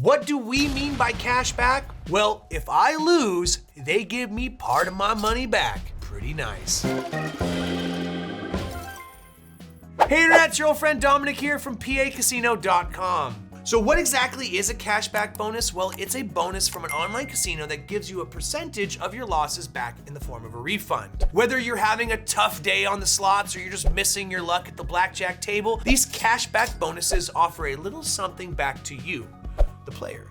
What do we mean by cashback? Well, if I lose, they give me part of my money back. Pretty nice. Hey Internet, it's your old friend Dominic here from PACasino.com. So what exactly is a cashback bonus? Well, it's a bonus from an online casino that gives you a percentage of your losses back in the form of a refund. Whether you're having a tough day on the slots or you're just missing your luck at the blackjack table, these cashback bonuses offer a little something back to you, the player.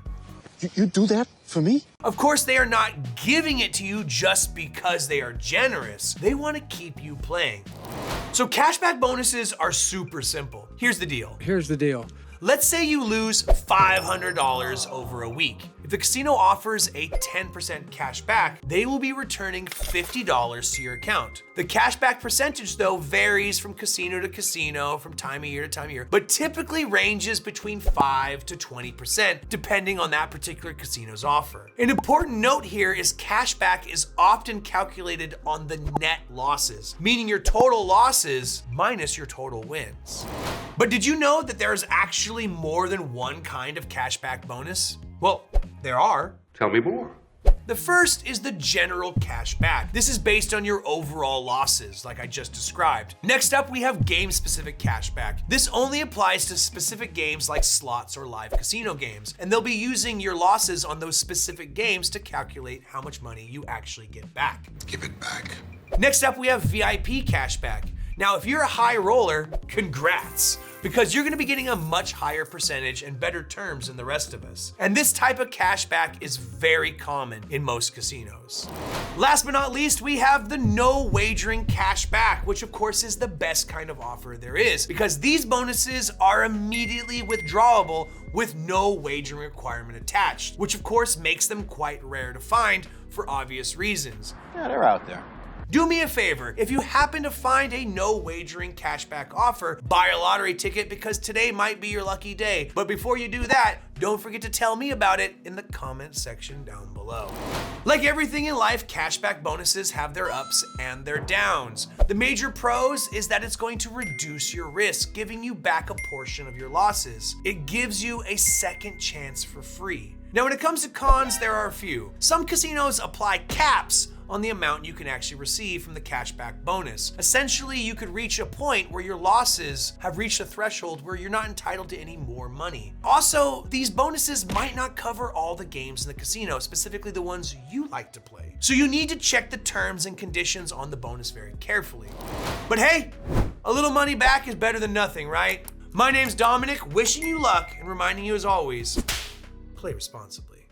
You do that for me? Of course, they are not giving it to you just because they are generous. They want to keep you playing. So cashback bonuses are super simple. Here's the deal. Let's say you lose $500 over a week. If the casino offers a 10% cash back, they will be returning $50 to your account. The cashback percentage, though, varies from casino to casino, from time of year to time of year, but typically ranges between 5 to 20%, depending on that particular casino's offer. An important note here is cashback is often calculated on the net losses, meaning your total losses minus your total wins. But did you know that there's actually more than one kind of cashback bonus? Well, there are. Tell me more. The first is the general cashback. This is based on your overall losses, like I just described. Next up, we have game-specific cashback. This only applies to specific games like slots or live casino games, and they'll be using your losses on those specific games to calculate how much money you actually get back. Give it back. Next up, we have VIP cashback. Now, if you're a high roller, congrats, because you're gonna be getting a much higher percentage and better terms than the rest of us. And this type of cashback is very common in most casinos. Last but not least, we have the no wagering cashback, which of course is the best kind of offer there is, because these bonuses are immediately withdrawable with no wagering requirement attached, which of course makes them quite rare to find for obvious reasons. Yeah, they're out there. Do me a favor, if you happen to find a no wagering cashback offer, buy a lottery ticket because today might be your lucky day. But before you do that, don't forget to tell me about it in the comment section down below. Like everything in life, cashback bonuses have their ups and their downs. The major pros is that it's going to reduce your risk, giving you back a portion of your losses. It gives you a second chance for free. Now, when it comes to cons, there are a few. Some casinos apply caps on the amount you can actually receive from the cashback bonus. Essentially, you could reach a point where your losses have reached a threshold where you're not entitled to any more money. Also, these bonuses might not cover all the games in the casino, specifically the ones you like to play. So you need to check the terms and conditions on the bonus very carefully. But hey, a little money back is better than nothing, right? My name's Dominic, wishing you luck and reminding you as always, play responsibly.